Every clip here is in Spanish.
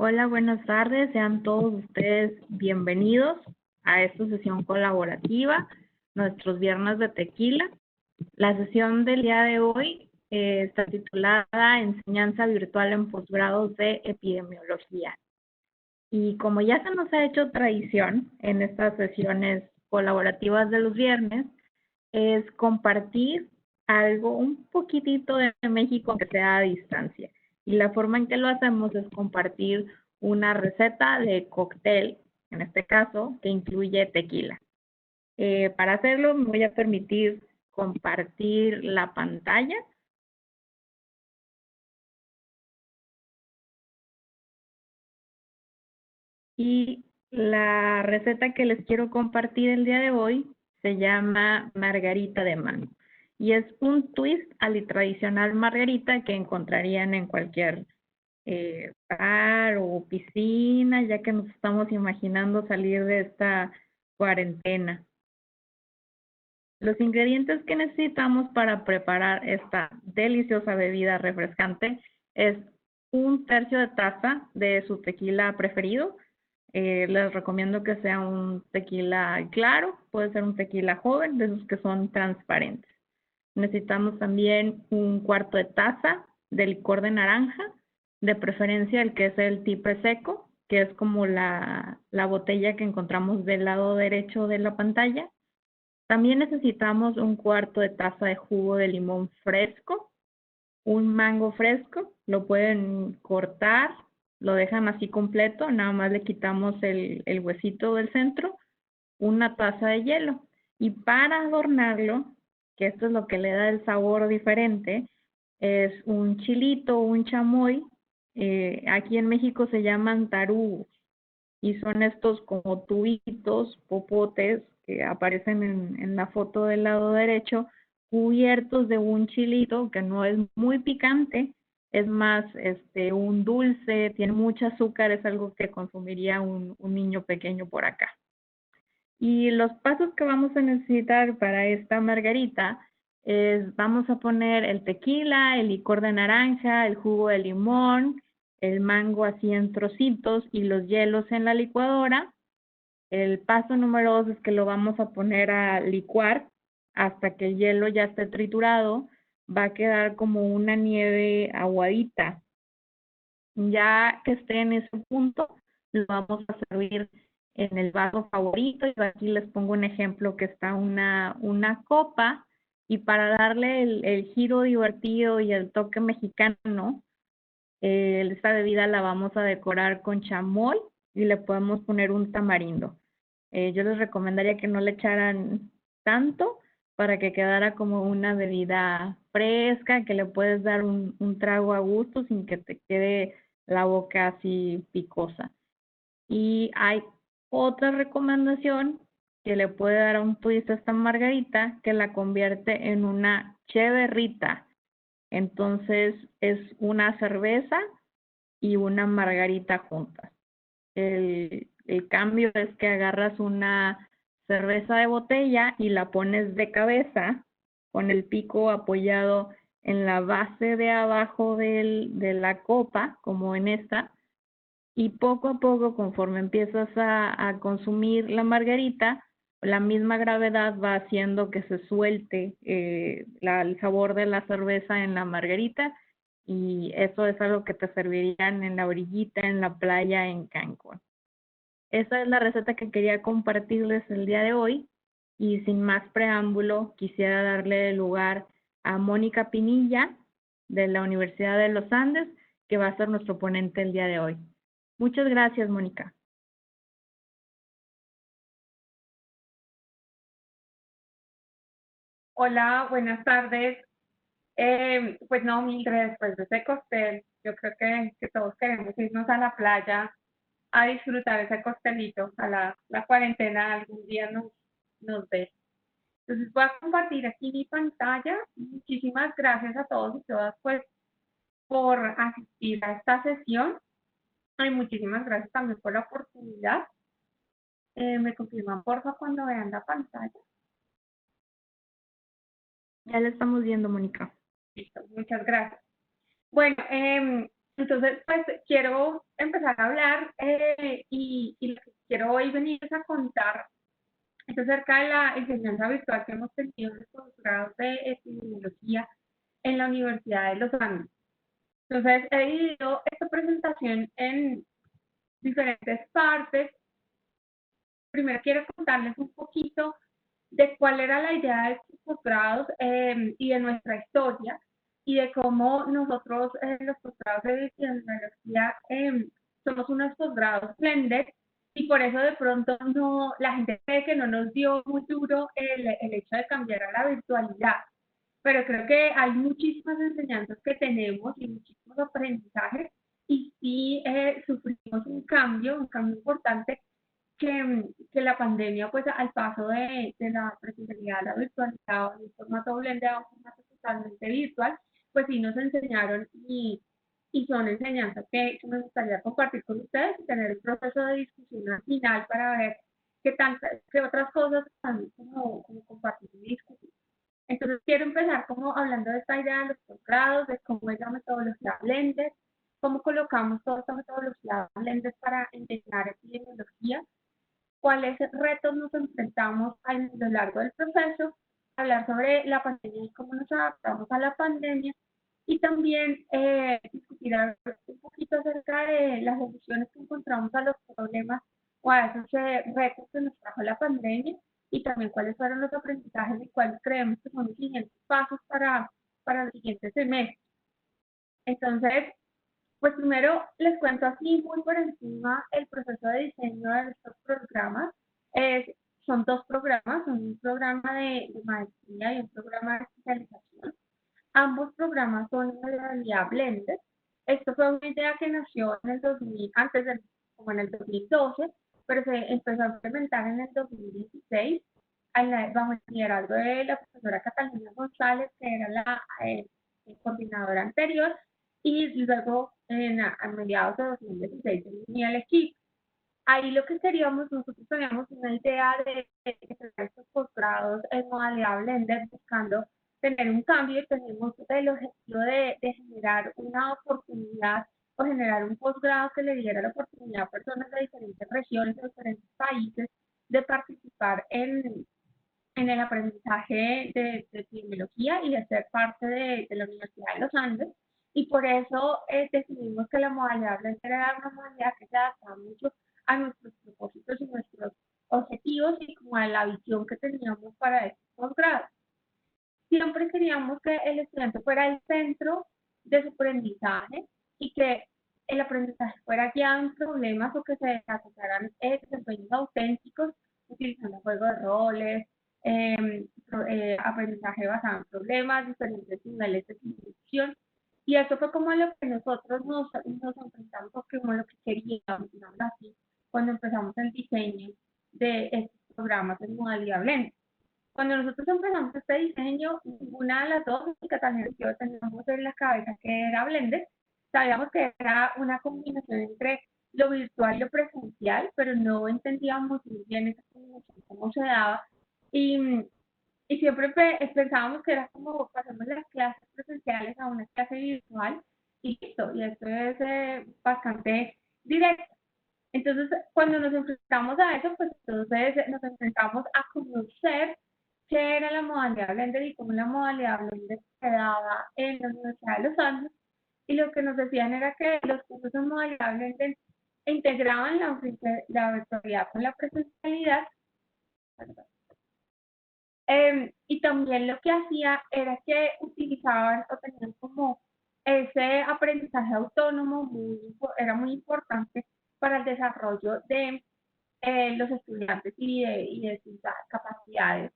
Hola, buenas tardes. Sean todos ustedes bienvenidos a esta sesión colaborativa, nuestros viernes de tequila. La sesión del día de hoy está titulada Enseñanza virtual en posgrados de epidemiología. Y como ya se nos ha hecho tradición en estas sesiones colaborativas de los viernes, es compartir algo un poquitito de México que sea a distancia. Y la forma en que lo hacemos es compartir una receta de cóctel, en este caso, que incluye tequila. Para hacerlo me voy a permitir compartir la pantalla. Y la receta que les quiero compartir el día de hoy se llama margarita de mango. Y es un twist a la tradicional margarita que encontrarían en cualquier bar o piscina, ya que nos estamos imaginando salir de esta cuarentena. Los ingredientes que necesitamos para preparar esta deliciosa bebida refrescante es 1/3 de taza de su tequila preferido. Les recomiendo que sea un tequila claro, puede ser un tequila joven, de esos que son transparentes. Necesitamos también 1/4 de taza de licor de naranja, de preferencia el que es el tipe seco, que es como la botella que encontramos del lado derecho de la pantalla. También necesitamos 1/4 de taza de jugo de limón fresco, un mango fresco, lo pueden cortar, lo dejan así completo, nada más le quitamos el huesito del centro, una taza de hielo. Y para adornarlo, que esto es lo que le da el sabor diferente, es un chilito, un chamoy. Aquí en México se llaman tarugos y son estos como tubitos, popotes que aparecen en la foto del lado derecho, cubiertos de un chilito que no es muy picante, es más un dulce, tiene mucho azúcar, es algo que consumiría un niño pequeño por acá. Y los pasos que vamos a necesitar para esta margarita es, vamos a poner el tequila, el licor de naranja, el jugo de limón, el mango así en trocitos y los hielos en la licuadora. El paso número 2 es que lo vamos a poner a licuar hasta que el hielo ya esté triturado. Va a quedar como una nieve aguadita. Ya que esté en ese punto, lo vamos a servir en el vaso favorito. Y aquí les pongo un ejemplo que está una copa. Y para darle el giro divertido y el toque mexicano, esta bebida la vamos a decorar con chamoy y le podemos poner un tamarindo. Yo les recomendaría que no le echaran tanto para que quedara como una bebida fresca, que le puedes dar un trago a gusto sin que te quede la boca así picosa. Y hay otra recomendación que le puede dar a un twist a esta margarita que la convierte en una cheverrita. Entonces es una cerveza y una margarita juntas. El cambio es que agarras una cerveza de botella y la pones de cabeza con el pico apoyado en la base de abajo de la copa, como en esta, y poco a poco, conforme empiezas a consumir la margarita, la misma gravedad va haciendo que se suelte el sabor de la cerveza en la margarita, y eso es algo que te servirían en la orillita, en la playa, en Cancún. Esa es la receta que quería compartirles el día de hoy, y sin más preámbulo quisiera darle lugar a Mónica Pinilla de la Universidad de los Andes, que va a ser nuestro ponente el día de hoy. Muchas gracias, Mónica. Hola, buenas tardes. Pues no, Mildred, después de ese cóctel, yo creo que todos queremos irnos a la playa a disfrutar ese costelito. A la cuarentena algún día nos ve. Entonces voy a compartir aquí mi pantalla. Muchísimas gracias a todos y todas pues por asistir a esta sesión. Y muchísimas gracias también por la oportunidad. ¿Me confirman porfa cuando vean la pantalla? Ya la estamos viendo, Mónica. Listo, muchas gracias. Bueno, Entonces, pues quiero empezar a hablar y lo que quiero hoy venir a contar es acerca de la enseñanza virtual que hemos tenido en los posgrados de epidemiología en la Universidad de los Andes. Entonces, he dividido esta presentación en diferentes partes. Primero quiero contarles un poquito de cuál era la idea de estos posgrados y de nuestra historia y de cómo nosotros los posgrados de epidemiología somos unos posgrados blended y por eso de pronto no, la gente cree que no nos dio muy duro el hecho de cambiar a la virtualidad. Pero creo que hay muchísimas enseñanzas que tenemos y muchísimos aprendizajes y sí sufrimos un cambio importante que la pandemia, pues al paso de la presencialidad a la virtualidad, de un formato blended a un formato totalmente virtual, pues sí nos enseñaron y son enseñanzas que me gustaría compartir con ustedes y tener un proceso de discusión al final para ver qué otras cosas están como compartir y discutir. Entonces quiero empezar como hablando de esta idea de los posgrados, de cómo es la metodología Blended, cómo colocamos toda esta metodología Blended para enseñar epidemiología, cuáles retos nos enfrentamos a lo largo del proceso, hablar sobre la pandemia y cómo nos adaptamos a la pandemia y también discutir un poquito acerca de las soluciones que encontramos a los problemas o a esos retos que nos trajo la pandemia y también cuáles fueron los aprendizajes y cuáles creemos que son los siguientes pasos para el siguiente semestre. Entonces, pues primero les cuento así muy por encima el proceso de diseño de estos programas. Son dos programas, un programa de maestría y un programa de especialización. Ambos programas son en realidad blended. Esto fue una idea que nació en el 2000, como en el 2012, pero se empezó a implementar en el 2016 bajo el liderazgo de la profesora Catalina González, que era la coordinadora anterior, y luego a mediados de 2016 se unía el equipo. Ahí lo que queríamos, nosotros teníamos una idea de hacer estos posgrados en modalidad blended, buscando tener un cambio y tenemos el objetivo de generar una oportunidad o generar un posgrado que le diera la oportunidad a personas de diferentes regiones, de diferentes países, de participar en el aprendizaje de epidemiología y de ser parte de la Universidad de los Andes. Y por eso decidimos que la modalidad blended era una modalidad que se adaptaba mucho a nuestros propósitos y nuestros objetivos y como a la visión que teníamos para estos posgrados. Siempre queríamos que el estudiante fuera el centro de su aprendizaje y que el aprendizaje fuera guiado en problemas o que se desarrollaran desempeños auténticos utilizando juegos de roles, aprendizaje basado en problemas, diferentes niveles de construcción. Y eso fue como lo que nosotros nos enfrentamos, o como lo que queríamos, digamos así, cuando empezamos el diseño de estos programas en modalidad blended. Cuando nosotros empezamos este diseño, ninguna de las dos, Catalina y yo, teníamos en la cabeza que era blended. Sabíamos que era una combinación entre lo virtual y lo presencial, pero no entendíamos muy bien esa combinación, cómo se daba. Y siempre pensábamos que era como pasamos las clases presenciales a una clase virtual y listo. Y esto es bastante directo. Entonces, cuando nos enfrentamos a eso, pues entonces nos enfrentamos a conocer qué era la modalidad blended y cómo la modalidad blended se daba en la Universidad de los Andes. Y lo que nos decían era que los cursos en modalidad blended integraban la virtualidad con la presencialidad. Y también lo que hacía era que utilizaban o tenían como ese aprendizaje autónomo, era muy importante para el desarrollo de los estudiantes y de sus capacidades.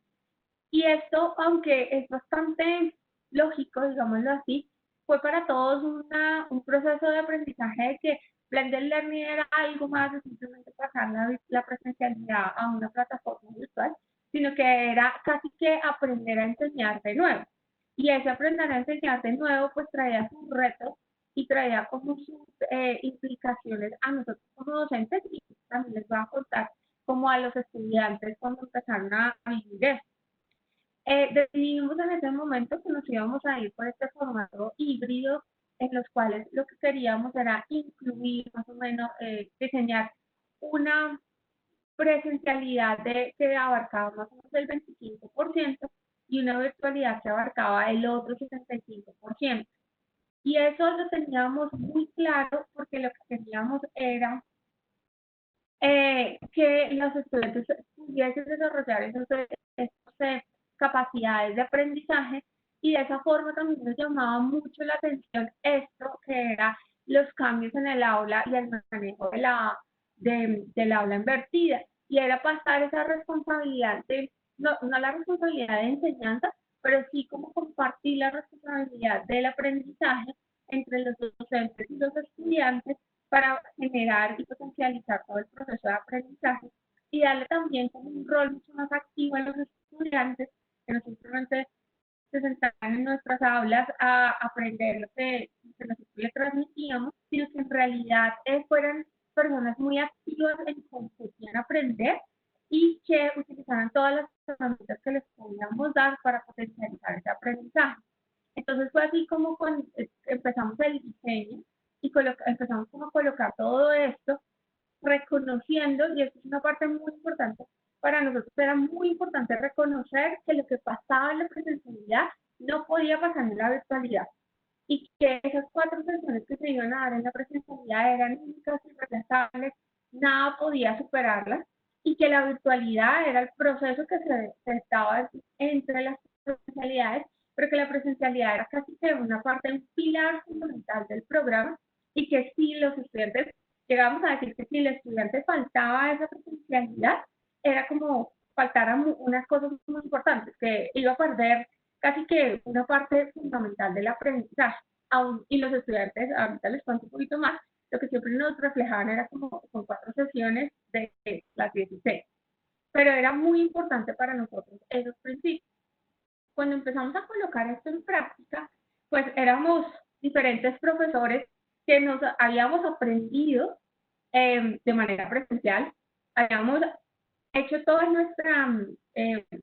Y esto, aunque es bastante lógico, digámoslo así, fue para todos un proceso de aprendizaje de que Blended Learning era algo más de simplemente pasar la presencialidad a una plataforma virtual, sino que era casi que aprender a enseñar de nuevo. Y ese aprender a enseñar de nuevo, pues traía sus retos y traía como sus implicaciones a nosotros como docentes y también les voy a contar como a los estudiantes cuando empezaron a vivir esto. Decidimos en ese momento que nos íbamos a ir por este formato híbrido en los cuales lo que queríamos era incluir más o menos, diseñar una presencialidad que abarcaba más o menos el 25% y una virtualidad que abarcaba el otro 75%. Y eso lo teníamos muy claro porque lo que queríamos era que los estudiantes pudiesen desarrollar esas capacidades de aprendizaje y de esa forma también nos llamaba mucho la atención esto que era los cambios en el aula y el manejo del aula invertida y era pasar esa responsabilidad no la responsabilidad de enseñanza, pero sí como compartir la responsabilidad del aprendizaje entre los docentes y los estudiantes para generar y potencializar todo el proceso de aprendizaje y darle también como un rol mucho más activo a los estudiantes que no simplemente se sentaran en nuestras aulas a aprender lo que nosotros les transmitíamos, sino que en realidad fueran personas muy activas en cómo podían aprender y que utilizaran todas las herramientas que les podíamos dar para potencializar ese aprendizaje. Entonces fue así como empezamos el diseño y empezamos como a colocar todo esto, reconociendo, y esto es una parte muy importante, para nosotros era muy importante reconocer que lo que pasaba en la presencialidad no podía pasar en la virtualidad y que esas 4 sesiones que se iban a dar en la presencialidad eran únicas y irreemplazables, nada podía superarlas y que la virtualidad era el proceso que se estaba entre las presencialidades, pero que la presencialidad era casi que una parte, un pilar fundamental del programa y que si los estudiantes, llegamos a decir que si el estudiante faltaba esa presencialidad, era como faltar unas cosas muy importantes, que iba a perder casi que una parte fundamental del aprendizaje. Y los estudiantes, ahorita les cuento un poquito más, lo que siempre nos reflejaban era como con 4 sesiones de las 16. Pero era muy importante para nosotros esos principios. Cuando empezamos a colocar esto en práctica, pues éramos diferentes profesores que nos habíamos aprendido de manera presencial, habíamos hecho toda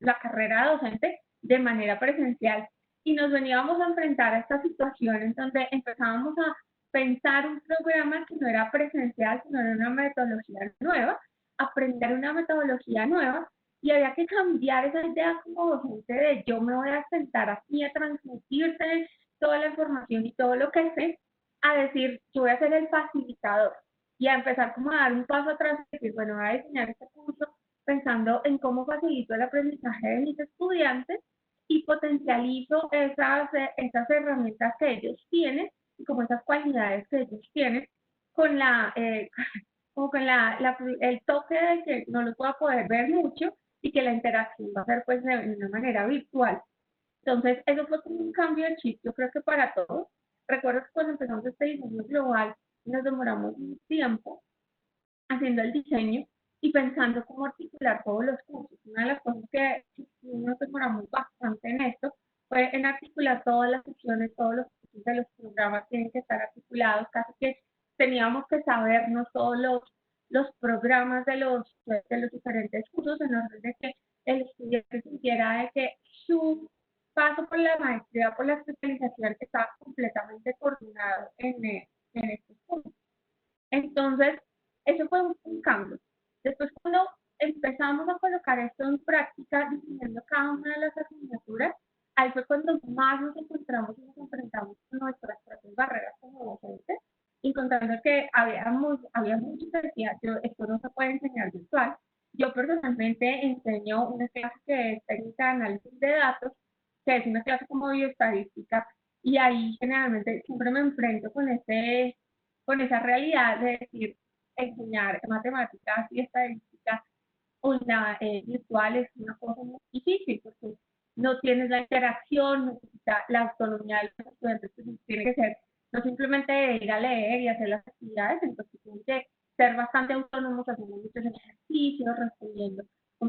la carrera docente de manera presencial y nos veníamos a enfrentar a esta situación en donde empezábamos a pensar un programa que no era presencial, sino era una metodología nueva, aprender una metodología nueva y había que cambiar esa idea como docente de yo me voy a sentar aquí a transmitirte toda la información y todo lo que sé, a decir yo voy a ser el facilitador y a empezar como a dar un paso atrás y decir, bueno, voy a diseñar este curso pensando en cómo facilito el aprendizaje de mis estudiantes y potencializo esas herramientas que ellos tienen y como esas cualidades que ellos tienen con como con el toque de que no los voy a poder ver mucho y que la interacción va a ser pues de una manera virtual. Entonces, eso fue como un cambio de chip, yo creo que para todos. Recuerdo que cuando empezamos este diseño global, nos demoramos un tiempo haciendo el diseño y pensando cómo articular todos los cursos. Una de las cosas que nos demoramos bastante en esto fue en articular todas las sesiones, todos los cursos de los programas tienen que estar articulados, casi que teníamos que sabernos todos los programas de los diferentes cursos en orden de que el estudiante sintiera de que su paso por la maestría, por la especialización, estaba completamente coordinado en estos cursos. Entonces, eso fue un cambio. Después, cuando empezamos a colocar esto en práctica, diseñando cada una de las asignaturas, ahí fue cuando más nos encontramos y nos enfrentamos con nuestras propias barreras como docentes, encontrando que había mucho que decía, esto no se puede enseñar virtual. Yo personalmente enseño una clase que es técnica de análisis de datos, que es una clase como bioestadística, y ahí generalmente siempre me enfrento con esa realidad de decir, enseñar matemáticas y estadística virtual es una cosa muy difícil porque no tienes la interacción, necesita la autonomía de los estudiantes, que tiene que ser no simplemente ir a leer y hacer las actividades, entonces tienen que ser bastante autónomos, haciendo muchos ejercicios, respondiendo,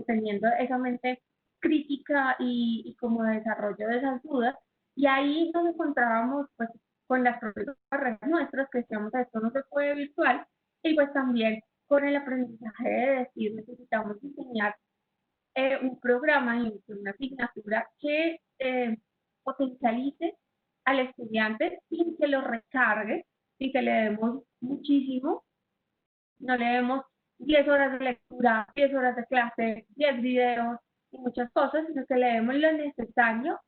teniendo esa mente crítica y como desarrollo de esas dudas. Y ahí nos encontrábamos pues con las propias barreras nuestras, que decíamos esto no se puede virtual, y pues también con el aprendizaje de decir necesitamos diseñar un programa y una asignatura que potencialice al estudiante sin que lo recargue, sin que le demos muchísimo, no le demos 10 horas de lectura, 10 horas de clase, 10 videos y muchas cosas, sino que le demos lo necesario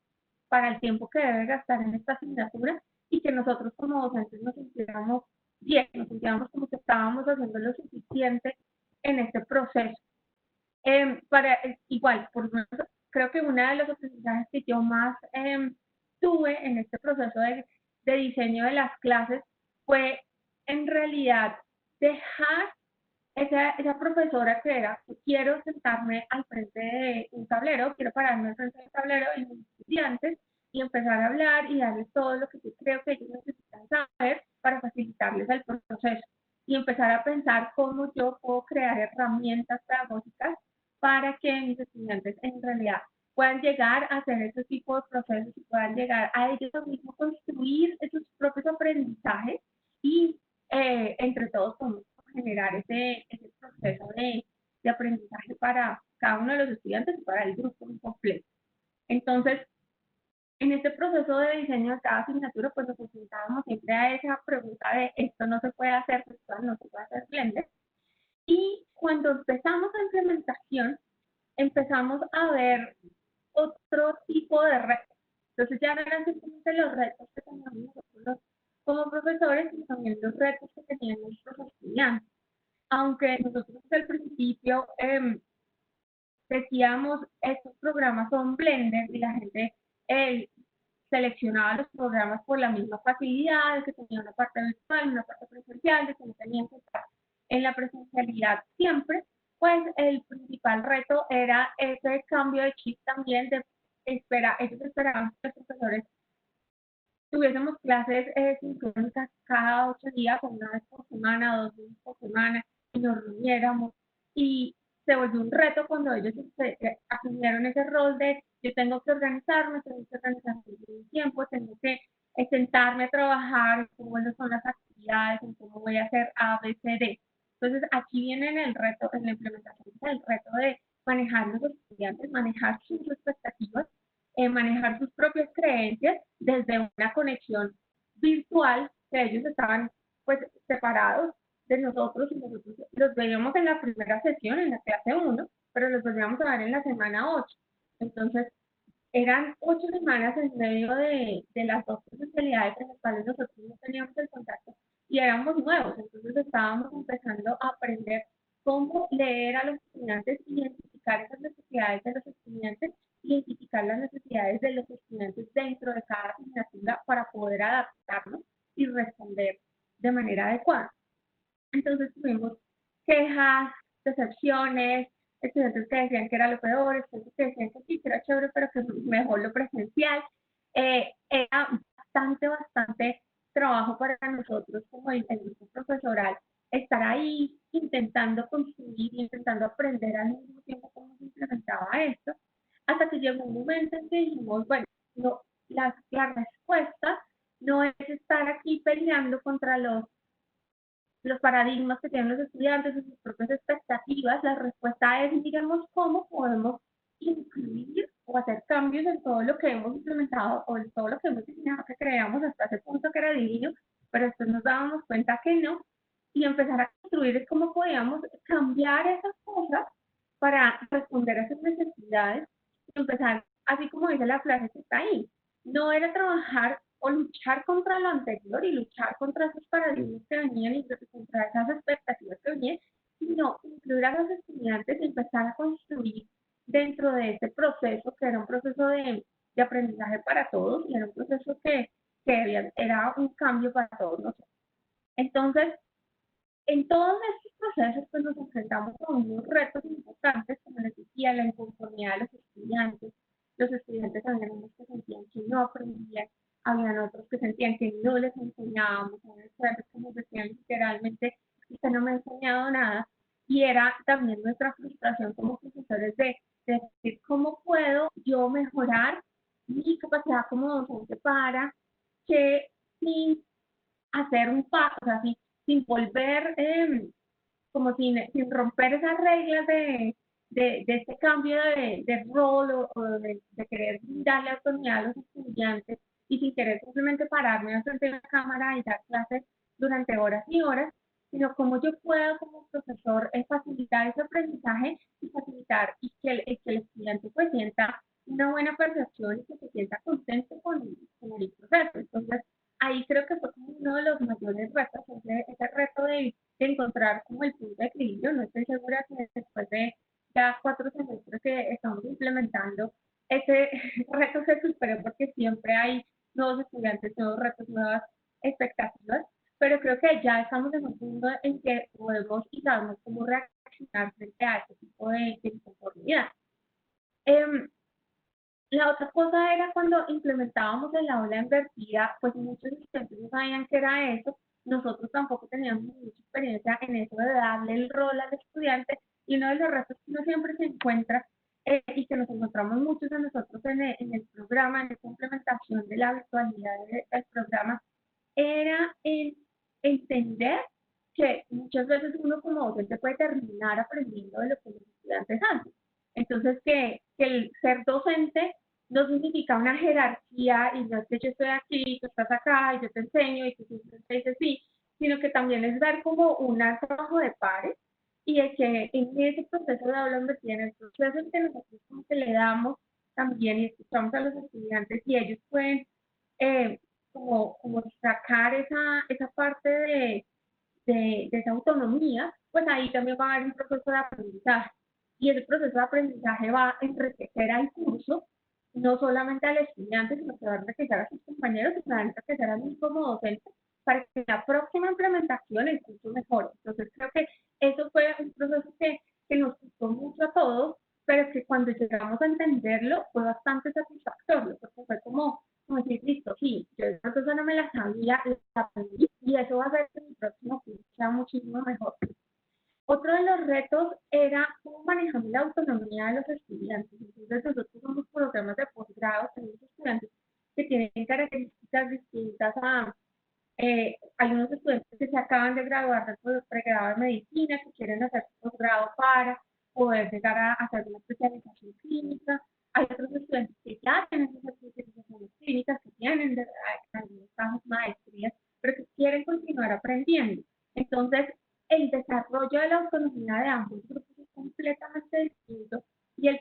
para el tiempo que debe gastar en esta asignatura y que nosotros como docentes nos sintiéramos bien, nos sintiéramos como que estábamos haciendo lo suficiente en este proceso. Igual, creo que una de los aprendizajes que yo más tuve en este proceso de diseño de las clases fue en realidad dejar esa profesora que era, quiero sentarme al frente de un tablero, quiero pararme al frente del tablero y mis estudiantes y empezar a hablar y darles todo lo que yo creo que ellos necesitan saber para facilitarles el proceso y empezar a pensar cómo yo puedo crear herramientas pedagógicas para que mis estudiantes en realidad puedan llegar a hacer ese tipo de procesos y puedan llegar a ellos mismos construir esos propios aprendizajes y entre todos podemos generar ese proceso de aprendizaje para cada uno de los estudiantes y para el grupo en completo. Entonces, en este proceso de diseño de cada asignatura, pues nos enfrentábamos siempre a esa pregunta de esto no se puede hacer virtual, no se puede hacer Blender. Y cuando empezamos la implementación, empezamos a ver otro tipo de retos. Entonces ya no eran simplemente los retos que teníamos nosotros como profesores, sino también los retos que tenían nuestros estudiantes. Aunque nosotros desde el principio decíamos, estos programas son Blender y la gente seleccionaba los programas por la misma facilidad, de que tenía una parte virtual, una parte presencial, de que no tenían que estar en la presencialidad siempre, pues el principal reto era ese cambio de chip también de ellos esperaban que los profesores tuviésemos clases sincrónicas cada 8 días, una vez por semana, 2 veces por semana, y nos reuniéramos. Y se volvió un reto cuando ellos asumieron ese rol de yo tengo que organizarme, tengo que organizar mi tiempo, tengo que sentarme a trabajar en cómo son las actividades, en cómo voy a hacer A, B, C, D. Entonces aquí viene el reto, en la implementación, el reto de manejar los estudiantes, manejar sus expectativas, manejar sus propias creencias desde una conexión virtual, que ellos estaban pues separados de nosotros y nosotros los veíamos en la primera sesión, en la clase 1, pero los volvíamos a ver en la semana 8. Entonces, eran 8 semanas en medio de las dos presencialidades en las cuales nosotros no teníamos el contacto y éramos nuevos, entonces estábamos empezando a aprender cómo leer a los estudiantes, identificar esas necesidades de los estudiantes, identificar las necesidades de los estudiantes dentro de cada asignatura para poder adaptarnos y responder de manera adecuada. Entonces tuvimos quejas, decepciones, estudiantes que decían que era lo peor, estudiantes que decían que sí, que era chévere, pero que mejor lo presencial. Era bastante trabajo para nosotros como el grupo profesoral estar ahí intentando construir y intentando aprender al mismo tiempo cómo se implementaba esto, hasta que llegó un momento en que dijimos, bueno, no, la respuesta no es estar aquí peleando contra los paradigmas que tienen los estudiantes y sus propias expectativas, la respuesta es, digamos, cómo podemos incluir o hacer cambios en todo lo que hemos implementado o en todo lo que hemos diseñado que creíamos hasta ese punto que era divino, pero después nos dábamos cuenta que no, y empezar a construir es cómo podíamos cambiar esas cosas para responder a esas necesidades y empezar, así como dice la frase que está ahí, no era trabajar o luchar contra lo anterior y luchar contra esos paradigmas que venían y contra esas expectativas que venían, sino incluir a los estudiantes y empezar a construir dentro de este proceso, que era un proceso de aprendizaje para todos y era un proceso que era un cambio para todos nosotros. Entonces, en todos estos procesos pues nos enfrentamos a unos retos importantes, como les decía, la inconformidad de los estudiantes. Los estudiantes habían unos que sentían que no aprendían, habían otros que sentían que no les enseñábamos, habían estudiantes que nos decían literalmente, usted no me ha enseñado nada, y era también nuestra frustración como profesores de decir, ¿cómo puedo yo mejorar mi capacidad como docente para que sin hacer un paso, o sea, sin volver, como sin romper esas reglas de este cambio de rol o de querer darle autonomía a los estudiantes y sin querer simplemente pararme frente a la cámara y dar clases durante horas y horas, sino cómo yo puedo como profesor facilitar ese aprendizaje y facilitar y que el estudiante pues sienta una buena percepción y que se sienta contento con el proceso. Entonces, ahí creo que fue como uno de los mayores retos, ese reto de encontrar como el punto de equilibrio. No estoy segura que después de ya 4 semestres que estamos implementando, ese reto se superó porque siempre hay nuevos estudiantes, nuevos retos, nuevas expectativas, pero creo que ya estamos en un punto en que podemos y sabemos cómo reaccionar frente a este tipo de inconformidad. La otra cosa era cuando implementábamos el aula invertida, pues muchos estudiantes no sabían qué era eso, nosotros tampoco teníamos mucha experiencia en eso de darle el rol al estudiante, y uno de los retos que uno siempre se encuentra y que nos encontramos muchos de nosotros en el programa, en esta implementación de la virtualidad del programa, era el entender que muchas veces uno como docente puede terminar aprendiendo de lo que los estudiantes hacen. Entonces, que el ser docente no significa una jerarquía y no es que yo estoy aquí, tú estás acá y yo te enseño y tú simplemente dices sí, sino que también es dar como un trabajo de pares y de que en ese proceso de aula invertida, en el proceso en que nosotros como que le damos también y escuchamos a los estudiantes y ellos pueden eh, como sacar esa parte de esa autonomía, pues ahí también va a haber un proceso de aprendizaje. Y ese proceso de aprendizaje va a enriquecer al curso, no solamente al estudiante, sino que va a enriquecer a sus compañeros y va a enriquecer a mí como docente para que la próxima implementación el curso mejore. Entonces creo que eso fue un proceso que nos gustó mucho a todos, pero que cuando llegamos a entenderlo fue bastante satisfactorio, porque fue como decir, listo, sí, yo esa cosa no me la sabía, la aprendí, y eso va a hacer que mi próximo curso sea muchísimo mejor. Otro de los retos era cómo manejamos la autonomía de los estudiantes. Entonces, nosotros somos programas de posgrado, tenemos estudiantes que tienen características distintas a algunos estudiantes que se acaban de graduar del pregrado de medicina, que quieren hacer su posgrado para poder llegar a hacer una especialización clínica. Hay otros estudiantes que ya tienen esas especializaciones clínicas, que tienen en algunos casos maestrías, pero que quieren continuar aprendiendo. Entonces, el desarrollo de la autonomía de ambos grupos es completamente distinto y el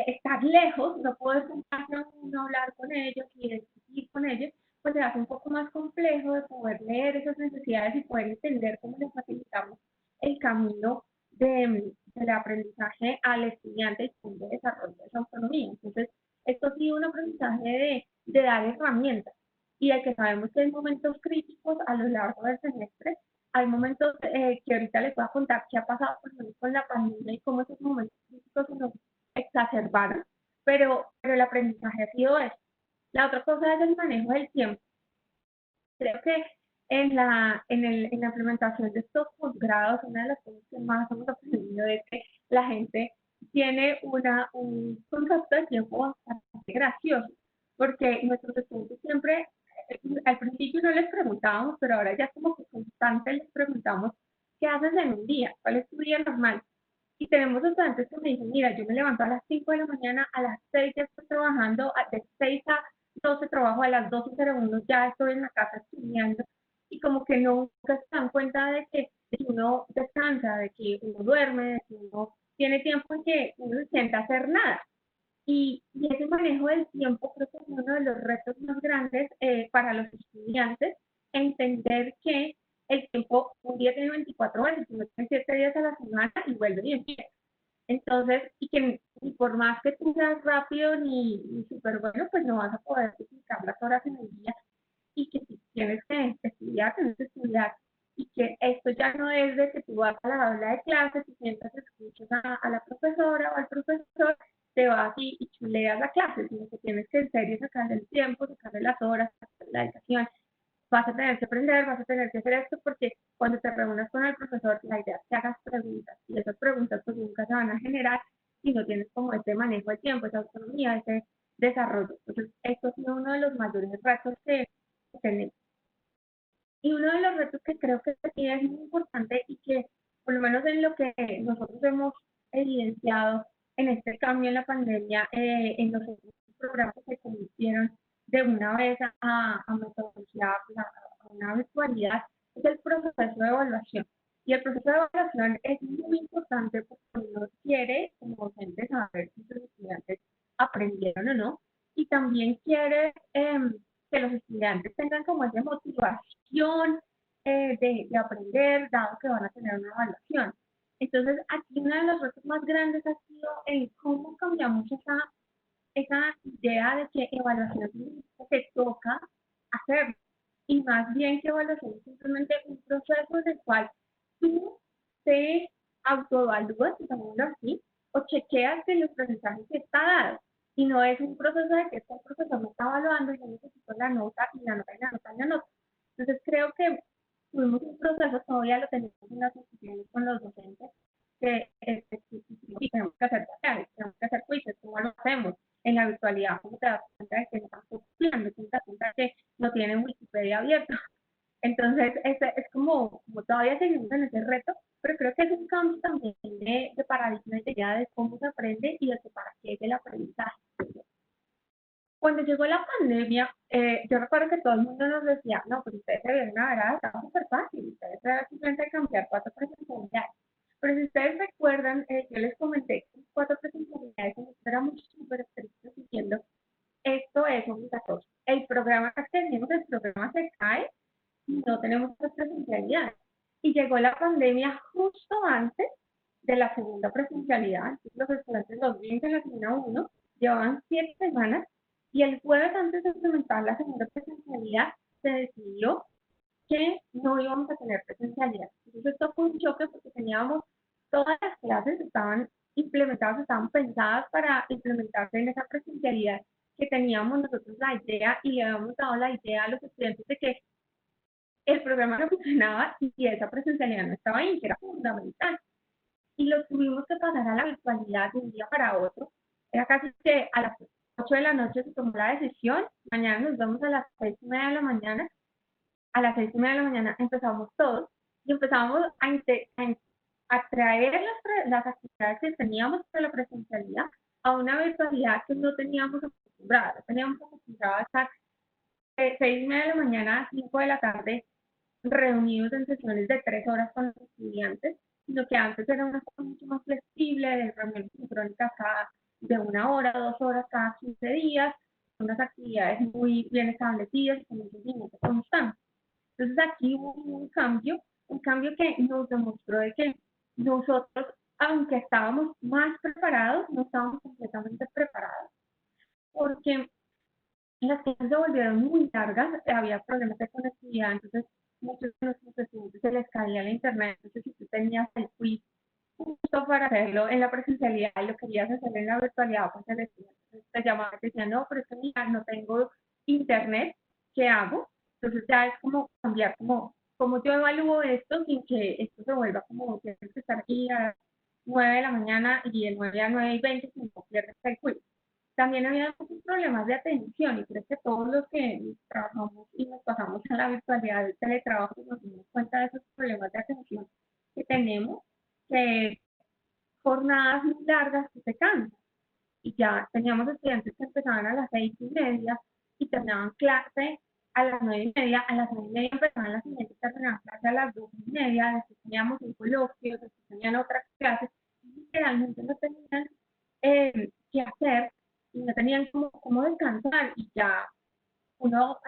estar lejos, no poder sentarse a uno, hablar con ellos y discutir con ellos, pues se hace un poco más complejo de poder leer esas necesidades y poder entender cómo les facilitamos el camino del aprendizaje al estudiante y cómo desarrollo esa autonomía. Entonces, esto ha sido un aprendizaje de dar herramientas y de que sabemos que hay momentos críticos a lo largo del semestre. Hay momentos que ahorita les voy a contar qué ha pasado con la pandemia y cómo esos momentos críticos se nos exacerbaron, pero el aprendizaje ha sido eso. La otra cosa es el manejo del tiempo. Creo que en la implementación de estos posgrados, una de las cosas que más hemos aprendido es que la gente tiene un concepto de tiempo bastante gracioso, porque nuestros estudiantes siempre, al principio no les preguntábamos, pero ahora ya como que constante les preguntamos, ¿qué haces en un día? ¿Cuál es tu día normal? Y tenemos estudiantes que me dicen, mira, yo me levanto a las 5 de la mañana, a las 6 ya estoy trabajando, de 6 a 12 trabajo, a las 12:01 ya estoy en la casa estudiando, y como que nunca se dan cuenta de que uno descansa, de que uno duerme, de que uno tiene tiempo en que uno se sienta a hacer nada. Y ese manejo del tiempo creo que es uno de los retos más grandes para los estudiantes, entender que el tiempo, un día tiene 24 horas, y uno tiene 7 días a la semana y vuelve y empieza. Entonces, y que ni por más que tú seas rápido ni súper bueno, pues no vas a poder duplicar las horas en el día, y que si tienes que estudiar, tienes que estudiar, y que esto ya no es de que tú vas a la aula de clases y sientas, escuchas a la profesora o al profesor, te vas y chuleas la clase, sino que tienes que en serio sacarle el tiempo, sacarle las horas, sacarle la dedicación. Vas a tener que aprender, vas a tener que hacer esto, porque cuando te reúnas con el profesor, la idea es que hagas preguntas, y esas preguntas pues nunca se van a generar si no tienes como ese manejo de tiempo, esa autonomía, ese desarrollo. Entonces, esto ha sido uno de los mayores retos que tenemos. Y uno de los retos que creo que sí es muy importante y que, por lo menos en lo que nosotros hemos evidenciado en este cambio en la pandemia, en los programas que se convirtieron, de una vez a metodología, pues, a una virtualidad, es el proceso de evaluación. Y el proceso de evaluación es muy importante porque uno quiere, como docente, saber si sus estudiantes aprendieron o no, y también quiere que los estudiantes tengan como esa motivación de aprender, dado que van a tener una evaluación. Entonces, aquí uno de los retos más grandes ha sido el cómo cambiamos esa idea de que evaluación significa que toca hacerlo, y más bien que evaluación es simplemente un proceso en el cual tú te autoevalúas, digámoslo así, o chequeas que el aprendizaje que está dado, y no es un proceso de que este profesor me está evaluando y yo necesito la nota y la nota y la nota y la nota. Entonces creo que tuvimos un proceso, todavía lo tenemos en las instituciones con los docentes, que tenemos que hacer tareas, tenemos que hacer quizzes, ¿cómo lo hacemos? En la virtualidad, ¿cómo te das cuenta de que no están copiando? ¿Cómo te das cuenta de que no tienen Wikipedia abierto? Entonces, es como todavía seguimos en ese reto, pero creo que es un cambio también de paradigma y de idea de cómo se aprende y de para qué es el aprendizaje. Cuando llegó la pandemia, yo recuerdo que todo el mundo nos decía, no, pues ustedes se ven una verdad, está súper fácil, ustedes deben simplemente cambiar 4 presencialidades. Pero si ustedes recuerdan, yo les comenté que 4 presencialidades, nosotros éramos súper estrictos diciendo, esto es obligatorio. El programa que tenemos, el programa se cae y no tenemos otras presencialidades. Y llegó la pandemia justo antes de la segunda presencialidad. Entonces, los estudiantes, los 20 en la semana 1, llevaban 7 semanas y el jueves antes de implementar la segunda presencialidad se decidió que no íbamos a tener presencialidad. Entonces esto fue un choque porque teníamos todas las clases estaban implementadas, estaban pensadas para implementarse en esa presencialidad que teníamos nosotros la idea y le habíamos dado la idea a los estudiantes de que el programa no funcionaba y esa presencialidad no estaba ahí, que era fundamental. Y lo tuvimos que pasar a la virtualidad de un día para otro. Era casi que a las 8 de la noche se tomó la decisión, mañana nos vemos a las 6:30 de la mañana, a las 6:30 de la mañana empezamos todos y empezamos a traer las actividades que teníamos para la presencialidad a una virtualidad que no teníamos acostumbrada. No teníamos acostumbrado a estar de 6:30 de la mañana a 5 de la tarde reunidos en sesiones de 3 horas con los estudiantes, sino que antes era una cosa mucho más flexible, de reuniones sincrónicas de 1 hora, 2 horas cada 15 días, unas actividades muy bien establecidas y con un seguimiento constante. Entonces aquí hubo un cambio que nos demostró de que nosotros, aunque estábamos más preparados, no estábamos completamente preparados, porque las clases se volvieron muy largas, había problemas de conectividad, entonces muchos de nuestros estudiantes se les caía el internet, entonces si tú tenías el quiz justo para hacerlo en la presencialidad y lo querías hacer en la virtualidad, pues el estudiante te llamaba y te decía, no, pero es que mira, no tengo internet, ¿qué hago? Entonces ya es como cambiar, como yo evalúo esto sin que esto se vuelva como tienes que estar aquí a las 9 de la mañana y de 9 a 9:20 si no pierdes el quiz. También había muchos problemas de atención y creo que todos los que trabajamos y nos pasamos a la virtualidad del teletrabajo nos dimos cuenta de esos problemas de atención que tenemos, que jornadas muy largas que se cansan. Y ya teníamos estudiantes que empezaban a las 6:30 y terminaban clase a las 9:30, a las 9:30 empezaban las siguientes, terminaban clase a las 2:30, después teníamos un coloquio, después tenían otras clases, y literalmente no tenían qué hacer y no tenían cómo descansar y ya uno,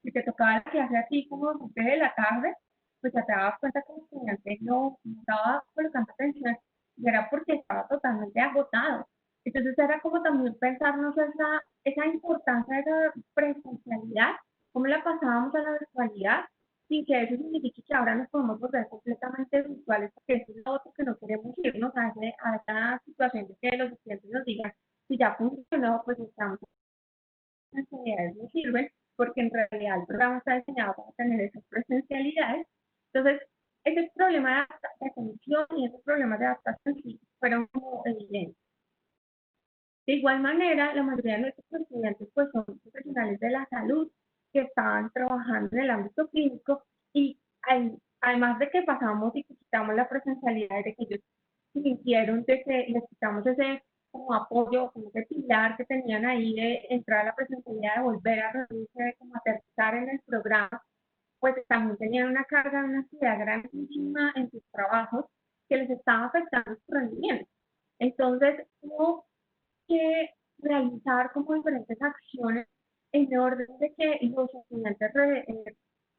si te tocaba la clase así como de la tarde, pues ya te dabas cuenta que el estudiante no estaba colocando atención y era porque estaba totalmente agotado. Entonces era como también pensarnos esa importancia de esa presencialidad, cómo la pasábamos a la virtualidad, sin que eso signifique que ahora nos podemos volver completamente virtuales, porque eso es lo otro que no queremos irnos a esa situación de que los estudiantes nos digan, si ya funcionó, pues estamos en presencialidades no sirven, porque en realidad el programa está diseñado para tener esas presencialidades. Entonces, ese problema de atención y esos problemas de adaptación sí fueron como evidentes. De igual manera, la mayoría de nuestros estudiantes pues son profesionales de la salud que estaban trabajando en el ámbito clínico y además de que pasamos y quitamos la presencialidad, de que ellos sintieron de que les quitamos como apoyo, como ese pilar que tenían ahí de entrar a la presencialidad, de volver a reunirse, de como aterrizar en el programa, pues también tenían una carga, una actividad grandísima en sus trabajos que les estaba afectando su rendimiento. Entonces, hubo que realizar como diferentes acciones en orden de que los estudiantes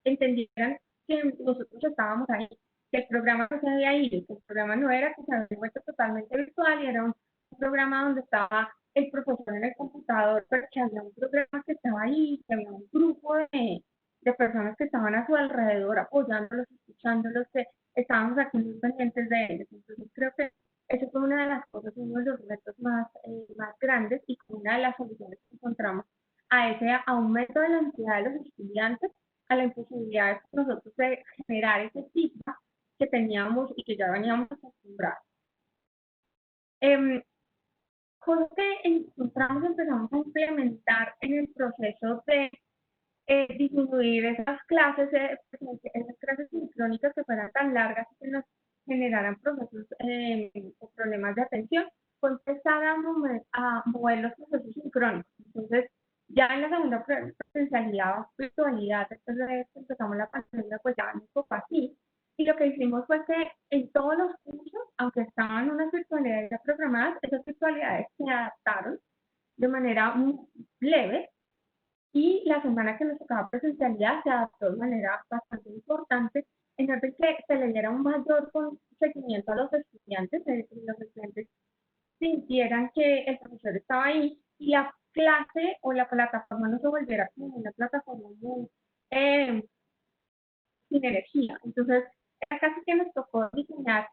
entendieran que nosotros estábamos ahí, que el programa no se había ido, que el programa no era que se había vuelto totalmente virtual y era un programa donde estaba el profesor en el computador, pero que había un programa que estaba ahí, que había un grupo de personas que estaban a su alrededor apoyándolos, escuchándolos, que estábamos aquí muy pendientes de ellos. Entonces creo que eso fue una de las cosas, uno de los retos más grandes y una de las soluciones que encontramos a ese aumento de la ansiedad de los estudiantes, a la imposibilidad de nosotros de generar ese feedback que teníamos y que ya veníamos acostumbrados. Cosas que encontramos, empezamos a implementar en el proceso de disminuir esas clases, esas clases sincrónicas que fueran tan largas y que nos generaran procesos o problemas de atención, fue empezar a mover los procesos sincrónicos. Entonces, ya en la segunda presencialidad, virtualidad, después de que empezamos la pandemia, pues ya un poco así. Y lo que hicimos fue que en todos los cursos, aunque estaban unas virtualidades ya programadas, esas virtualidades se adaptaron de manera muy leve y la semana que nos tocaba presencialidad se adaptó de manera bastante importante en orden que se le diera un mayor seguimiento a los estudiantes, los estudiantes sintieran que el profesor estaba ahí y la clase o la plataforma no se volviera como una plataforma muy sin energía. Entonces, era casi que nos tocó diseñar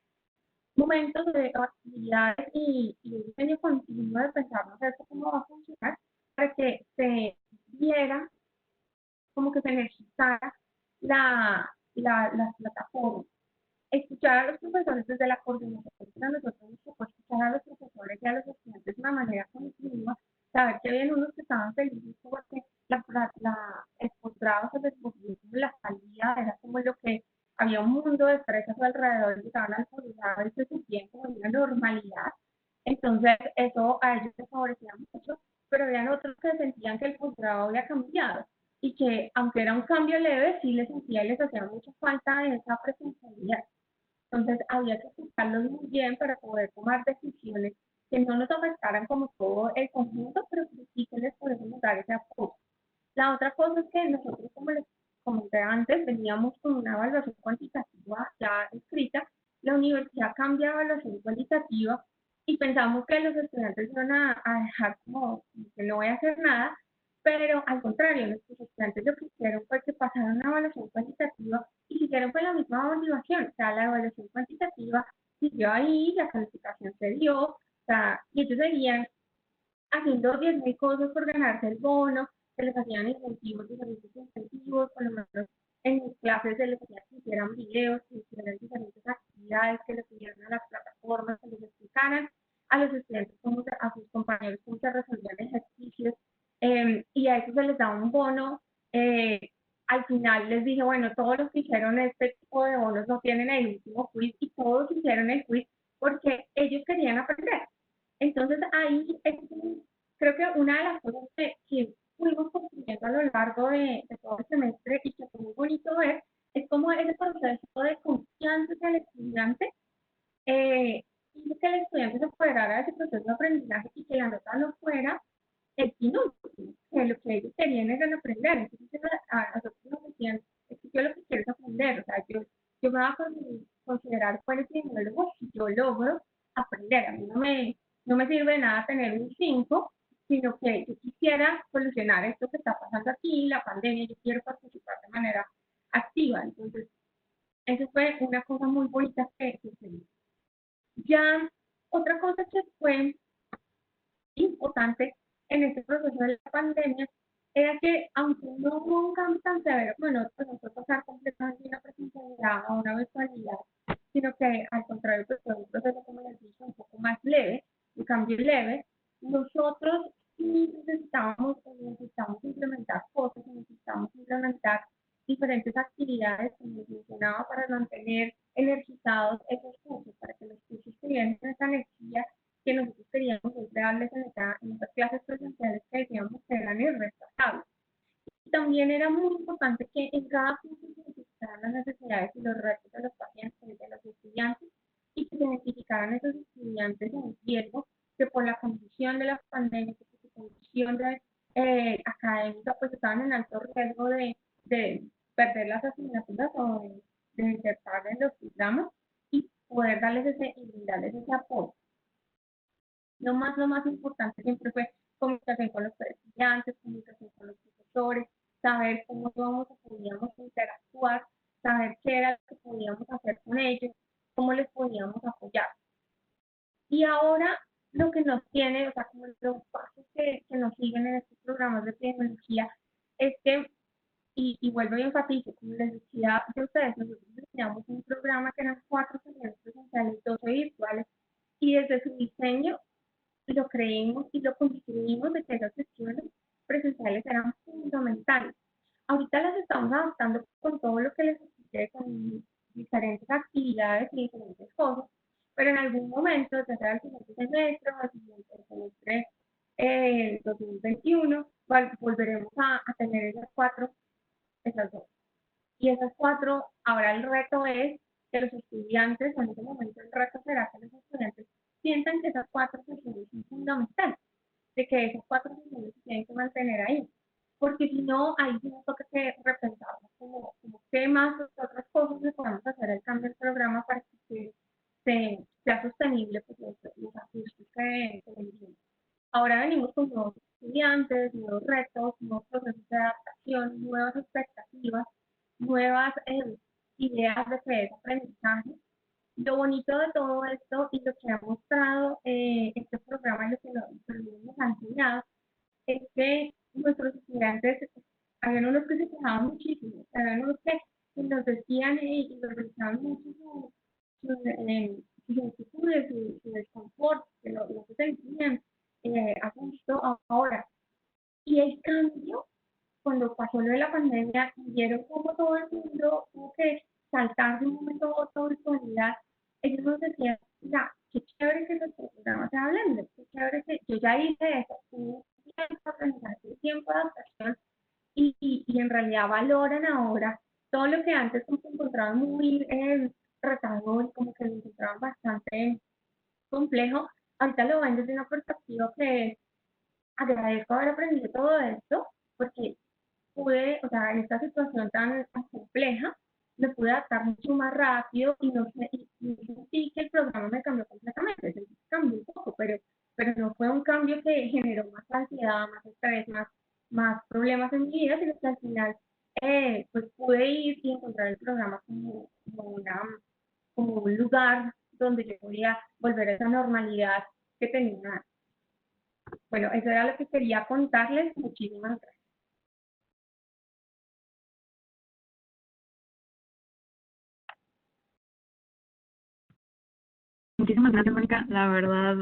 momentos de actividades y un diseño continuo de pensarnos esto cómo va a funcionar para que se viera como que se energizara la plataforma. Escuchar a los profesores desde la coordinación, para nosotros nos tocó escuchar a los profesores y a los estudiantes de una manera continua, saber que había unos que estaban felices porque el posgrado se les volvió como la salida, era como lo que había un mundo de estrés a su alrededor y estaban al posgrado y se sentían como una normalidad. Entonces, eso a ellos les favorecía mucho, pero habían otros que sentían que el posgrado había cambiado y que, aunque era un cambio leve, sí les sentía y les hacía mucha falta esa presencialidad. Entonces, había que escucharlos muy bien para poder tomar decisiones que no nos afectaran como todo el conjunto, pero que sí que les podemos dar ese apoyo. La otra cosa es que nosotros, como les comenté antes, veníamos con una evaluación cuantitativa ya escrita. La universidad cambia evaluación cuantitativa y pensamos que los estudiantes iban a dejar como que no voy a hacer nada, pero al contrario, nuestros estudiantes lo que hicieron fue que pasaron una evaluación cuantitativa y siguieron con la misma motivación. O sea, la evaluación cuantitativa siguió ahí, la calificación se dio, o sea, y ellos seguían haciendo 10.000 cosas por ganarse el bono, se les hacían incentivos, diferentes incentivos, por lo menos en mis clases se les hacía que hicieran videos, que hicieran diferentes actividades, que les subieran a las plataformas, que les explicaran a los estudiantes, a sus compañeros, cómo se resolvían ejercicios, y a eso se les da un bono. Al final les dije, bueno, todos los que hicieron este tipo de bonos no tienen el último quiz y todos hicieron el quiz porque ellos querían aprender. Entonces ahí creo que una de las cosas que fuimos construyendo a lo largo de todo el semestre y que fue muy bonito ver es cómo ese proceso de confianza hacia el estudiante hizo que el estudiante se apoderara de ese proceso de aprendizaje y que la nota no fuera el inútil, que lo que ellos querían era aprender. Entonces a nosotros nos decían, es que yo lo que quiero es aprender, o sea, yo me voy a considerar cuál es mi nivel si yo logro aprender. A mí no me sirve de nada tener un 5, sino que yo quisiera solucionar esto que está pasando aquí, la pandemia, yo quiero participar de manera activa. Entonces, eso fue una cosa muy bonita que sucedió. Ya otra cosa que fue importante en este proceso de la pandemia era que, aunque no hubo un cambio tan severo, bueno, pues no fue pasar completamente de una presencialidad a una virtualidad, sino que al contrario, pues fue un proceso, como les dije, un poco más leve, un cambio leve. Nosotros sí necesitamos implementar cosas, necesitamos implementar diferentes actividades, como les mencionaba, para mantener energizados esos cursos, para que los cursos tuvieran esa energía que nosotros queríamos darles en esas clases presenciales que decíamos que eran irreemplazables. Y también era muy importante que en cada curso se identificaran las necesidades y los retos de los pacientes, de los estudiantes, y que se identificaran esos estudiantes en riesgo que por la condición de la pandemia, que por su condición académica, pues estaban en alto riesgo de perder las asignaturas o de insertar en los programas y poder darles y brindarles ese apoyo. Lo más importante siempre fue comunicación con los estudiantes, comunicación con los profesores, saber cómo podíamos interactuar, saber qué era lo que podíamos hacer con ellos, cómo les podíamos apoyar. Y ahora lo que nos tiene, o sea, como los pasos que nos siguen en estos programas de tecnología, es que, y vuelvo y enfatizo, como les decía de ustedes, nosotros diseñamos un programa que eran 4 sesiones presenciales, 12 virtuales, y desde su diseño lo creímos y lo construimos de que esas sesiones presenciales eran fundamentales. Ahorita las estamos adaptando con todo lo que les expliqué, con diferentes actividades y diferentes cosas, pero en algún momento, ya sea el siguiente semestre o el siguiente semestre 2021, volveremos a tener esas dos. Y esas 4, ahora el reto es que los estudiantes, en ese momento el reto será que los estudiantes sientan que esas 4 sesiones son fundamentales, de que esas 4 sesiones se tienen que mantener ahí, porque si no, ahí sí nos toca que repensarnos como qué más otras cosas le podemos hacer al cambio del programa para que sea sostenible pues, los ajustes que venimos. Ahora venimos con nuevos estudiantes, nuevos retos, nuevos procesos de adaptación, nuevas expectativas, nuevas ideas de qué es aprendizaje. Lo bonito de todo esto y lo que ha mostrado este programa y lo que nos ha enseñado es que nuestros estudiantes, habían unos que se quejaban muchísimo, habían unos que nos decían y nos realizaban mucho sus inquietudes, su desconfort, que lo que sentían a gusto ahora. Y el cambio, cuando pasó lo de la pandemia, vieron cómo todo el mundo tuvo que saltar de un momento a otro virtualidad. Ellos nos decían, mira, qué chévere que los programas se hablen, qué chévere que yo ya hice eso, tuve tiempo de aprendizaje, tiempo de adaptación, y en realidad valoran ahora todo lo que antes como se encontraban muy retador, como que lo encontraban bastante complejo, ahorita lo ven desde una perspectiva que agradezco haber aprendido todo esto, porque pude, o sea, en esta situación tan compleja, me pude adaptar mucho más rápido y no sentí que el programa me cambió completamente, sentí que cambió un poco, pero no fue un cambio que generó más ansiedad, más estrés, más problemas en mi vida, sino que al final pues pude ir y encontrar el programa como un lugar donde yo podía volver a esa normalidad que tenía. Bueno, eso era lo que quería contarles. Muchísimas gracias. Muchísimas gracias, Mónica. La verdad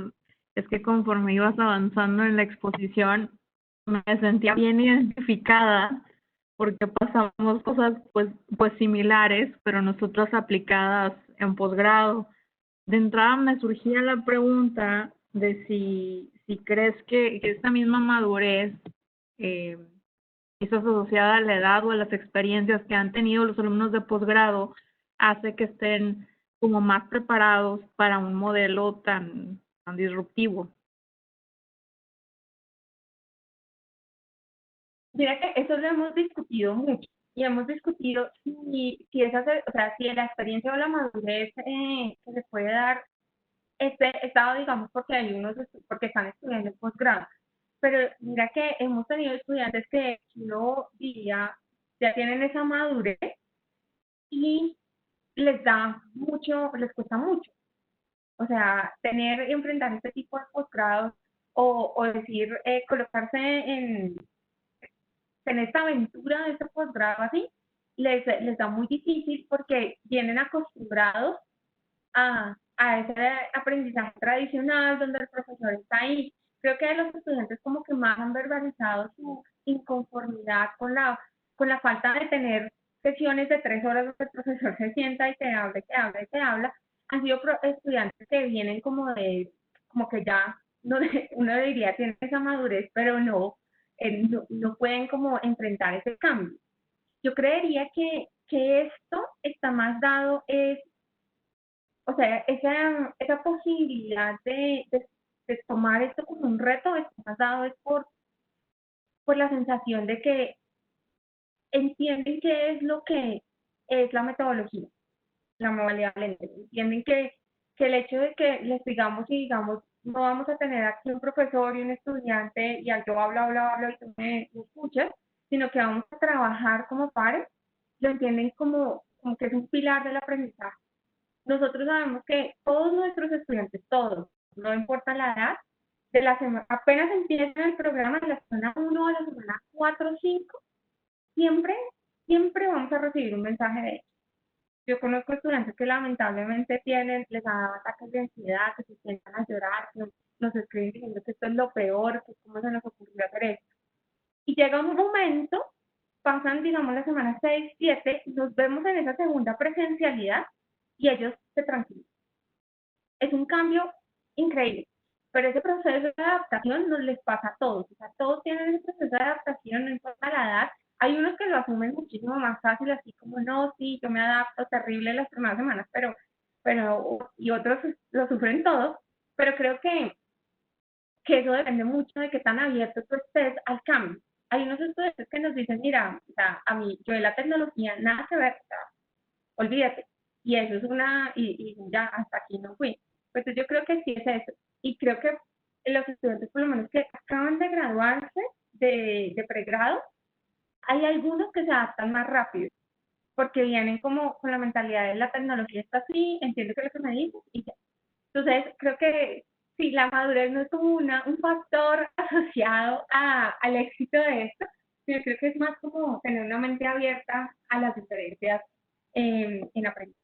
es que conforme ibas avanzando en la exposición, me sentía bien identificada porque pasamos cosas pues similares, pero nosotros aplicadas en posgrado. De entrada me surgía la pregunta de si crees que esta misma madurez quizás asociada a la edad o a las experiencias que han tenido los alumnos de posgrado hace que estén como más preparados para un modelo tan disruptivo. Mira que eso lo hemos discutido mucho y hemos discutido si esa, o sea, si la experiencia o la madurez que se puede dar estado, digamos, porque hay unos porque están estudiando en posgrado. Pero mira que hemos tenido estudiantes que uno diría ya tienen esa madurez y les da mucho, les cuesta mucho. O sea, enfrentar este tipo de posgrados o decir, colocarse en esta aventura de este posgrado así, les da muy difícil porque vienen acostumbrados a ese aprendizaje tradicional donde el profesor está ahí. Creo que los estudiantes como que más han verbalizado su inconformidad con la falta de tener sesiones de 3 horas donde el profesor se sienta y te habla y te habla y te habla. Han sido estudiantes que vienen como de como que ya no, uno diría tienen esa madurez, pero no, no pueden como enfrentar ese cambio. Yo creería que esto está más dado es, o sea, esa posibilidad de tomar esto como un reto está más dado es por la sensación de que entienden qué es lo que es la metodología, la modalidad Blended. Entienden que el hecho de que les digamos y digamos, no vamos a tener aquí un profesor y un estudiante y yo hablo y tú me escuchas, sino que vamos a trabajar como pares, lo entienden como que es un pilar del aprendizaje. Nosotros sabemos que todos nuestros estudiantes, todos, no importa la edad, de la semana, apenas empiezan el programa de la semana 1 a la semana 4 o 5, siempre, siempre vamos a recibir un mensaje de ellos. Yo conozco estudiantes que lamentablemente les ha dado ataques de ansiedad, que se sientan a llorar, que nos escriben diciendo que esto es lo peor, que cómo se nos ocurrió hacer esto. Y llega un momento, pasan, digamos, la semana 6, 7, nos vemos en esa segunda presencialidad y ellos se tranquilizan. Es un cambio increíble, pero ese proceso de adaptación nos les pasa a todos, o sea, todos tienen ese proceso de adaptación, no importa la edad. Hay unos que lo asumen muchísimo más fácil, así como, no, sí, yo me adapto terrible las primeras semanas, y otros lo sufren todos, pero creo que eso depende mucho de qué tan abierto tú estés al cambio. Hay unos estudiantes que nos dicen, mira, o sea, a mí, yo de la tecnología, nada que ver, o sea, olvídate. Y eso es y ya, hasta aquí no fui. Pues yo creo que sí es eso. Y creo que los estudiantes, por lo menos que acaban de graduarse de pregrado, hay algunos que se adaptan más rápido, porque vienen como con la mentalidad de la tecnología está así, entiendo que es lo que me dices, y ya. Entonces, creo que sí, la madurez no es como un factor asociado al éxito de esto, sino creo que es más como tener una mente abierta a las diferencias en aprendizaje.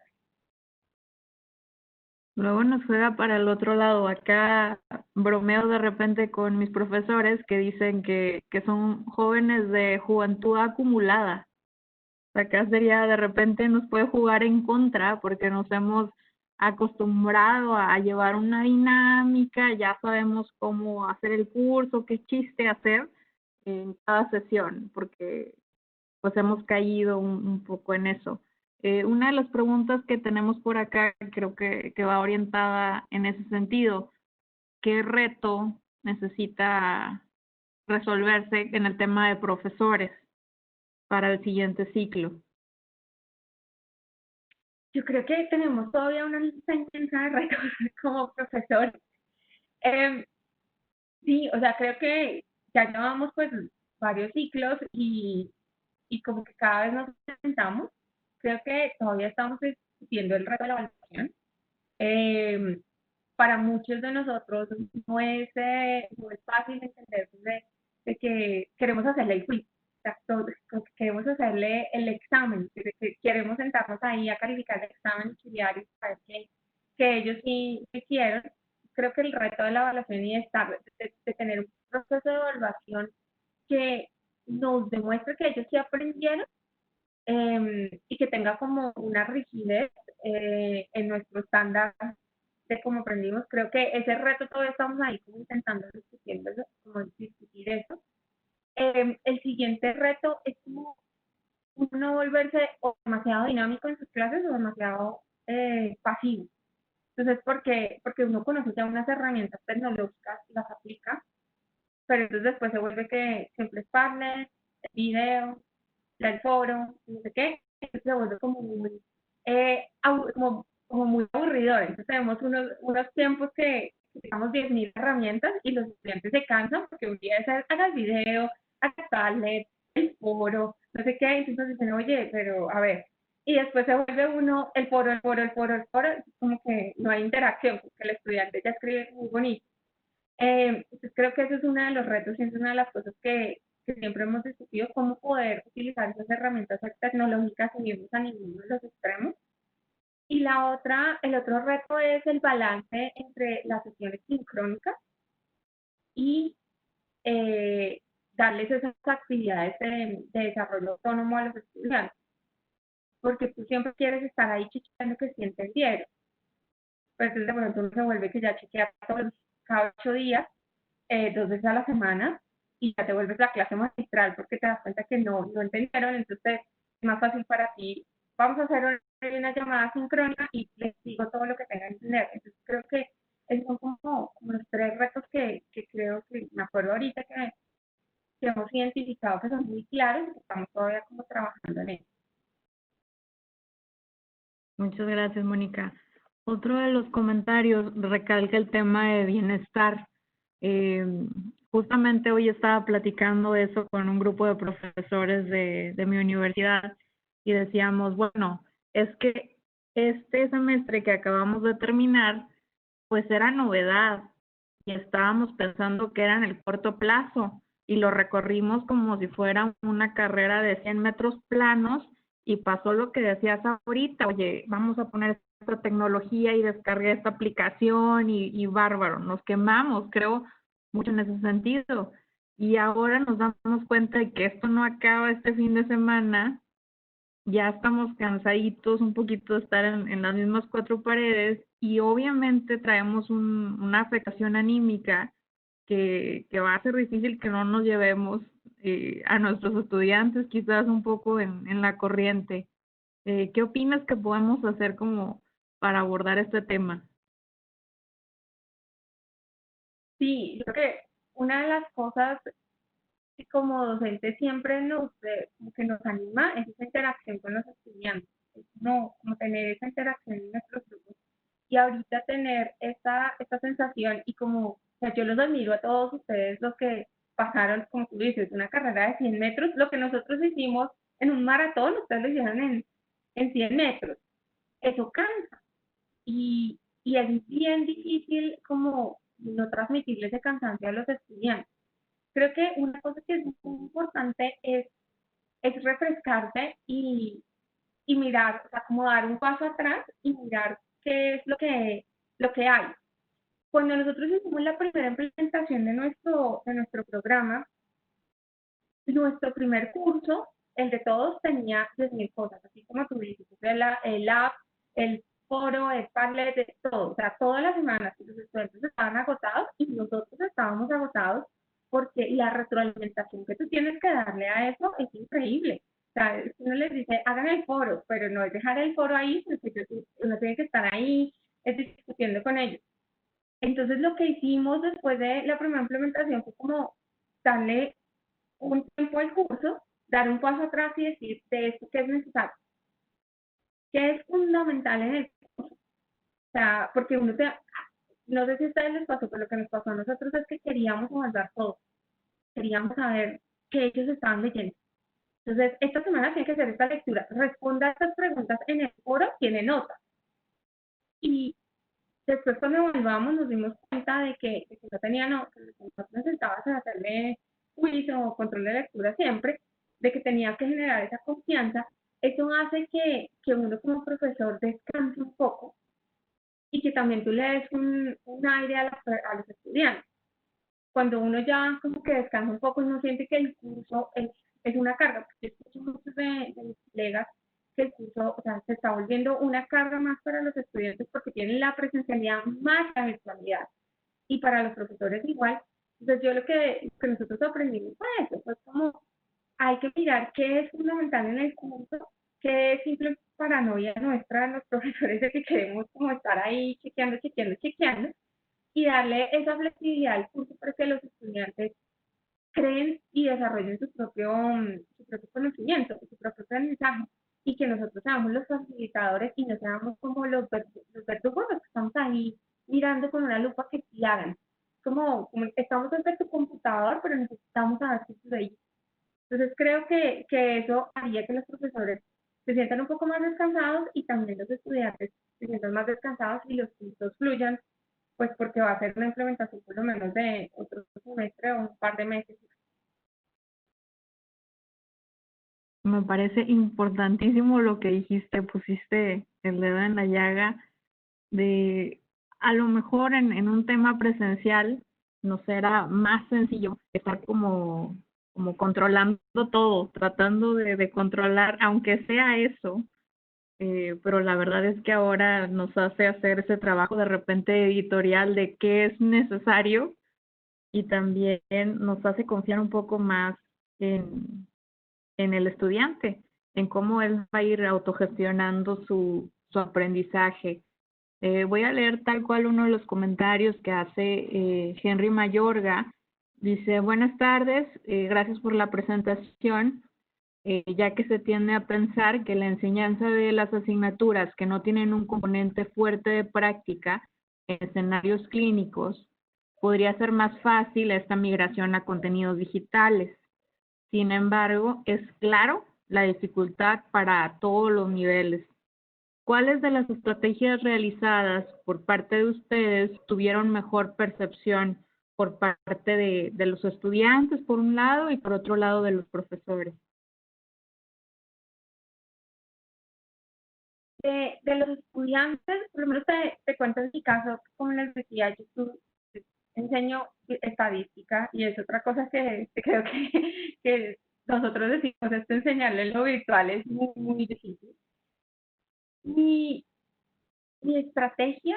Luego nos juega para el otro lado. Acá bromeo de repente con mis profesores que dicen que son jóvenes de juventud acumulada. Acá sería de repente nos puede jugar en contra porque nos hemos acostumbrado a llevar una dinámica, ya sabemos cómo hacer el curso, qué chiste hacer en cada sesión, porque pues hemos caído un poco en eso. Una de las preguntas que tenemos por acá creo que va orientada en ese sentido. ¿Qué reto necesita resolverse en el tema de profesores para el siguiente ciclo? Yo creo que tenemos todavía una lista intensa de retos como profesores. Sí, o sea, creo que ya llevamos pues varios ciclos y como que cada vez nos presentamos. Creo que todavía estamos discutiendo el reto de la evaluación. Eh, para muchos de nosotros no es fácil entender de que queremos hacerle el quiz, como que queremos hacerle el examen, que queremos sentarnos ahí a calificar el examen estudiar y saber que ellos sí hicieron. Creo que el reto de la evaluación y de tener un proceso de evaluación que nos demuestre que ellos sí aprendieron y que tenga como una rigidez en nuestro estándar de cómo aprendimos. Creo que ese reto todavía estamos ahí como intentando como discutir eso. El siguiente reto es como no volverse o demasiado dinámico en sus clases o demasiado pasivo. Entonces, porque uno conoce ya unas herramientas tecnológicas y las aplica, pero entonces después se vuelve que siempre es partner, el video, el foro, no sé qué, se vuelve como muy, como muy aburridor. Entonces tenemos unos tiempos que digamos 10.000 herramientas y los estudiantes se cansan porque un día es haga el video, haga tablet, el foro, no sé qué, entonces dicen, oye, pero a ver, y después se vuelve uno el foro, como que no hay interacción, porque el estudiante ya escribe muy bonito. Pues creo que ese es uno de los retos y es una de las cosas que siempre hemos discutido, cómo poder utilizar esas herramientas tecnológicas sin irnos a ninguno de los extremos. Y el otro reto es el balance entre las sesiones sincrónicas y eh, darles esas actividades de desarrollo autónomo a los estudiantes, porque tú siempre quieres estar ahí chequeando que sí entendieron. Pero entonces de pronto uno se vuelve que ya chequea todo cada 8 días, 2 veces a la semana, y ya te vuelves la clase magistral porque te das cuenta que no entendieron, entonces es más fácil para ti. Vamos a hacer una llamada sincrónica y les digo todo lo que tengan que entender. Entonces creo que esos son como los 3 retos que creo que me acuerdo ahorita que hemos identificado que son muy claros y que estamos todavía como trabajando en ello. Muchas gracias, Mónica. Otro de los comentarios recalca el tema de bienestar. Eh, Justamente hoy estaba platicando eso con un grupo de profesores de mi universidad y decíamos, bueno, es que este semestre que acabamos de terminar, pues era novedad y estábamos pensando que era en el corto plazo y lo recorrimos como si fuera una carrera de 100 metros planos y pasó lo que decías ahorita, oye, vamos a poner esta tecnología y descargué esta aplicación y bárbaro, nos quemamos, creo, mucho en ese sentido. Y ahora nos damos cuenta de que esto no acaba este fin de semana, ya estamos cansaditos un poquito de estar en las mismas 4 paredes y obviamente traemos una afectación anímica que va a ser difícil que no nos llevemos a nuestros estudiantes quizás un poco en la corriente. ¿Qué opinas que podemos hacer como para abordar este tema? Sí, yo creo que una de las cosas que como docente siempre como que nos anima es esa interacción con los estudiantes, es como tener esa interacción en nuestros grupos y ahorita tener esta sensación y como, o sea, yo los admiro a todos ustedes los que pasaron, como tú dices, una carrera de 100 metros, lo que nosotros hicimos en un maratón, ustedes lo hicieron en 100 metros, eso cansa y es bien difícil como no transmitirle ese cansancio a los estudiantes. Creo que una cosa que es muy importante es refrescarse y mirar, o sea, como dar un paso atrás y mirar qué es lo que hay. Cuando nosotros hicimos la primera implementación de nuestro programa, nuestro primer curso, el de todos, tenía 10.000 cosas, así como tú dices, el app, el foro, el Padlet, de todo. O sea, todas las semanas los estudiantes estaban agotados y nosotros estábamos agotados porque la retroalimentación que tú tienes que darle a eso es increíble. O sea, uno les dice, hagan el foro, pero no es dejar el foro ahí, porque uno tiene que estar ahí discutiendo con ellos. Entonces, lo que hicimos después de la primera implementación fue como darle un tiempo al curso, dar un paso atrás y decir de esto qué es necesario, qué es fundamental en el curso. O sea, porque no sé si a ustedes les pasó, pero lo que nos pasó a nosotros es que queríamos avanzar todo, queríamos saber qué ellos estaban leyendo. Entonces, esta semana tiene que hacer esta lectura, responda a estas preguntas en el foro, tiene nota. Y después cuando evaluamos nos dimos cuenta de que no tenía nota, que no necesitabas hacerle quiz o control de lectura siempre, de que tenía que generar esa confianza. Eso hace que uno como profesor descanse un poco y que también tú le des un aire a los estudiantes. Cuando uno ya como que descansa un poco y no siente que el curso es una carga, porque yo escucho muchos de mis colegas que el curso, o sea, se está volviendo una carga más para los estudiantes porque tienen la presencialidad más la virtualidad y para los profesores igual. Entonces yo lo que nosotros aprendimos fue eso, pues como hay que mirar qué es fundamental en el curso, qué es simple paranoia nuestra, los profesores, de que queremos como estar ahí chequeando, chequeando, chequeando, y darle esa flexibilidad al curso para que los estudiantes creen y desarrollen su propio conocimiento, su propio aprendizaje, y que nosotros seamos los facilitadores y no seamos como los verdugos que estamos ahí mirando con una lupa que sí hagan. Como estamos desde tu computador, pero necesitamos saber si tú ahí. Entonces creo que eso haría que los profesores se sientan un poco más descansados y también los estudiantes se sientan más descansados y los cursos fluyan, pues porque va a ser una implementación por lo menos de otro semestre o un par de meses. Me parece importantísimo lo que dijiste, pusiste el dedo en la llaga de a lo mejor en un tema presencial nos era más sencillo estar como controlando todo, tratando de controlar, aunque sea eso, pero la verdad es que ahora nos hace hacer ese trabajo de repente editorial de qué es necesario y también nos hace confiar un poco más en el estudiante, en cómo él va a ir autogestionando su aprendizaje. Voy a leer tal cual uno de los comentarios que hace Henry Mayorga. Dice, buenas tardes, gracias por la presentación. Ya que se tiende a pensar que la enseñanza de las asignaturas que no tienen un componente fuerte de práctica en escenarios clínicos podría ser más fácil esta migración a contenidos digitales. Sin embargo, es claro la dificultad para todos los niveles. ¿Cuáles de las estrategias realizadas por parte de ustedes tuvieron mejor percepción por parte de los estudiantes, por un lado, y por otro lado de los profesores? De los estudiantes, por lo menos te cuento en mi caso, como les decía, yo enseño estadística y es otra cosa que creo que nosotros decimos, esto enseñarle en lo virtual es muy, muy difícil. Mi, mi estrategia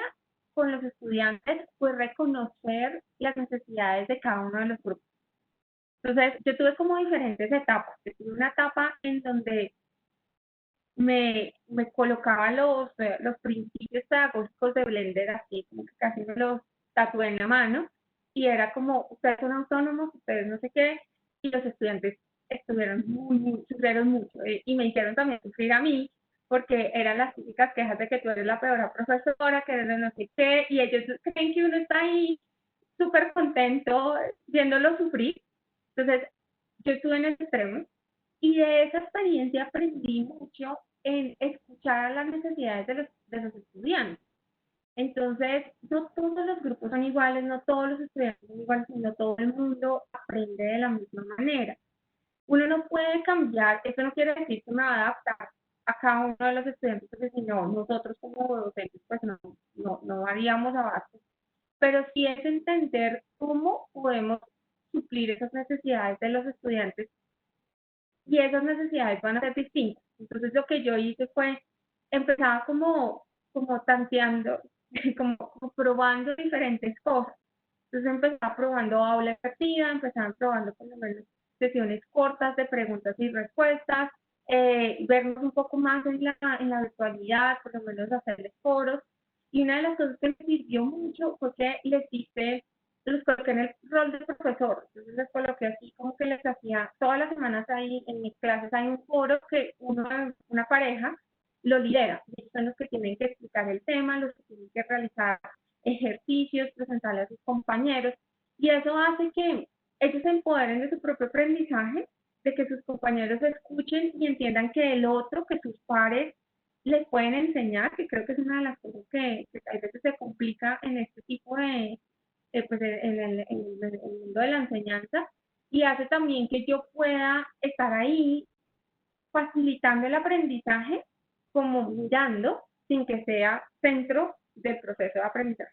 con los estudiantes fue reconocer las necesidades de cada uno de los grupos. Entonces, yo tuve como diferentes etapas. Yo tuve una etapa en donde me colocaba los principios pedagógicos de Blender así, como que casi me los tatué en la mano, y era como, ustedes son autónomos, ustedes no sé qué, y los estudiantes estuvieron sufrieron mucho, y me hicieron también sufrir a mí, porque eran las típicas quejas de que tú eres la peor profesora, que eres de no sé qué, y ellos creen que uno está ahí súper contento viéndolo sufrir. Entonces, yo estuve en el extremo, y de esa experiencia aprendí mucho en escuchar las necesidades de los estudiantes. Entonces, no todos los grupos son iguales, no todos los estudiantes son iguales, no todo el mundo aprende de la misma manera. Uno no puede cambiar, eso no quiere decir que me va a adaptar a cada uno de los estudiantes, porque si no, nosotros como docentes pues no haríamos abasto. Pero sí es entender cómo podemos suplir esas necesidades de los estudiantes y esas necesidades van a ser distintas. Entonces lo que yo hice fue, empezaba como tanteando, como probando diferentes cosas. Entonces empezaba probando aula efectiva, empezaba probando por lo menos sesiones cortas de preguntas y respuestas, vernos un poco más en la virtualidad, por lo menos hacerles foros. Y una de las cosas que me sirvió mucho fue que los coloqué en el rol de profesor. Entonces les coloqué así como que les hacía, todas las semanas ahí en mis clases hay un foro que una pareja lo lidera. Ellos son los que tienen que explicar el tema, los que tienen que realizar ejercicios, presentarle a sus compañeros, y eso hace que ellos se empoderen de su propio aprendizaje, de que sus compañeros escuchen y entiendan que el otro, que sus pares les pueden enseñar, que creo que es una de las cosas que a veces se complica en este tipo pues en el mundo de la enseñanza, y hace también que yo pueda estar ahí facilitando el aprendizaje, como mirando, sin que sea centro del proceso de aprendizaje.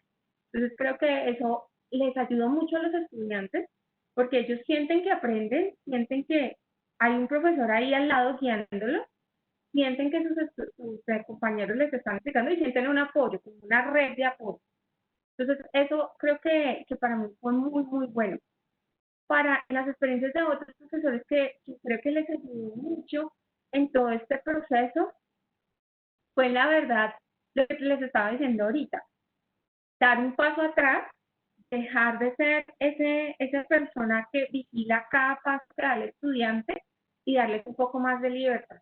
Entonces creo que eso les ayuda mucho a los estudiantes, porque ellos sienten que aprenden, sienten que hay un profesor ahí al lado guiándolos, sienten que sus compañeros les están explicando y sienten un apoyo, como una red de apoyo. Entonces, eso creo que para mí fue muy, muy bueno. Para las experiencias de otros profesores que creo que les ayudó mucho en todo este proceso, fue la verdad lo que les estaba diciendo ahorita, dar un paso atrás, dejar de ser esa persona que vigila cada paso que da el estudiante y darles un poco más de libertad.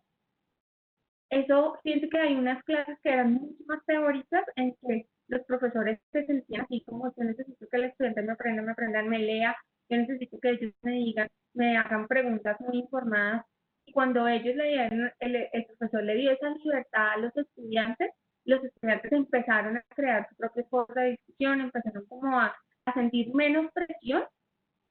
Eso siento que hay unas clases que eran mucho más teóricas en que los profesores se sentían así como yo necesito que el estudiante me aprendan, me lea, yo necesito que ellos me digan, me hagan preguntas muy informadas. Y cuando ellos le dieron, el profesor le dio esa libertad a los estudiantes empezaron a crear su propio foro de discusión, empezaron como a sentir menos presión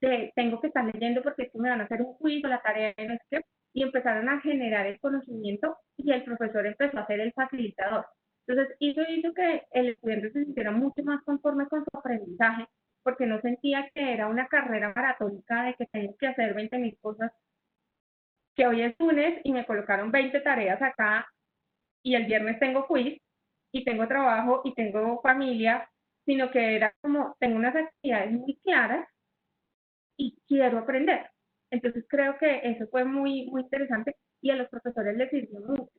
de tengo que estar leyendo porque es que me van a hacer un quiz o la tarea no es que, y empezaron a generar el conocimiento y el profesor empezó a ser el facilitador. Entonces, eso hizo que el estudiante se sintiera mucho más conforme con su aprendizaje, porque no sentía que era una carrera maratónica de que tengo que hacer 20.000 cosas, que hoy es lunes y me colocaron 20 tareas acá y el viernes tengo quiz y tengo trabajo y tengo familia, sino que era como, tengo unas actividades muy claras y quiero aprender. Entonces creo que eso fue muy, muy interesante y a los profesores les sirvió mucho,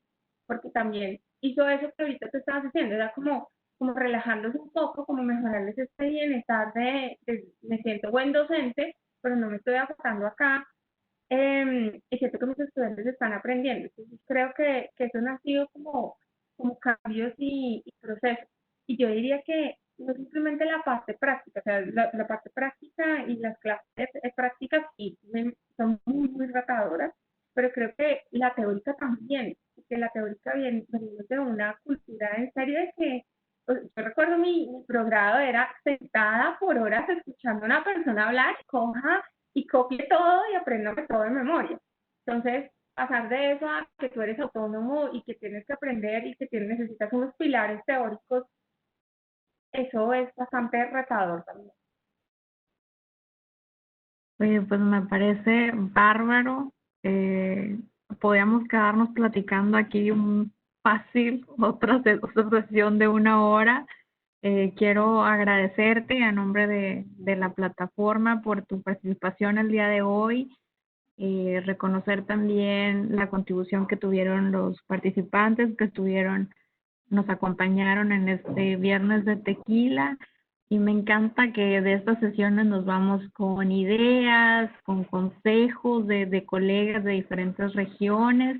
porque también hizo eso que ahorita tú estabas diciendo, era como relajarlos un poco, como mejorarles este bienestar de me siento buen docente, pero no me estoy afectando acá, y siento que mis estudiantes están aprendiendo. Entonces creo que eso han sido como cambios y procesos. Y yo diría que no simplemente la parte práctica, o sea, la parte práctica y las clases prácticas sí son muy, muy retadoras, pero creo que la teórica también, que la teórica viene de una cultura en serio de que, pues, yo recuerdo mi progrado era sentada por horas escuchando a una persona hablar, coja y copie todo y aprenda todo de memoria. Entonces, pasar de eso a que tú eres autónomo y que tienes que aprender y que necesitas unos pilares teóricos, eso es bastante retador también. Oye, pues me parece bárbaro. Eh, Podríamos quedarnos platicando aquí un fácil, otra sesión de 1 hora. Quiero agradecerte a nombre de la plataforma por tu participación el día de hoy. Reconocer también la contribución que tuvieron los participantes que nos acompañaron en este viernes de tequila, y me encanta que de estas sesiones nos vamos con ideas, con consejos de colegas de diferentes regiones.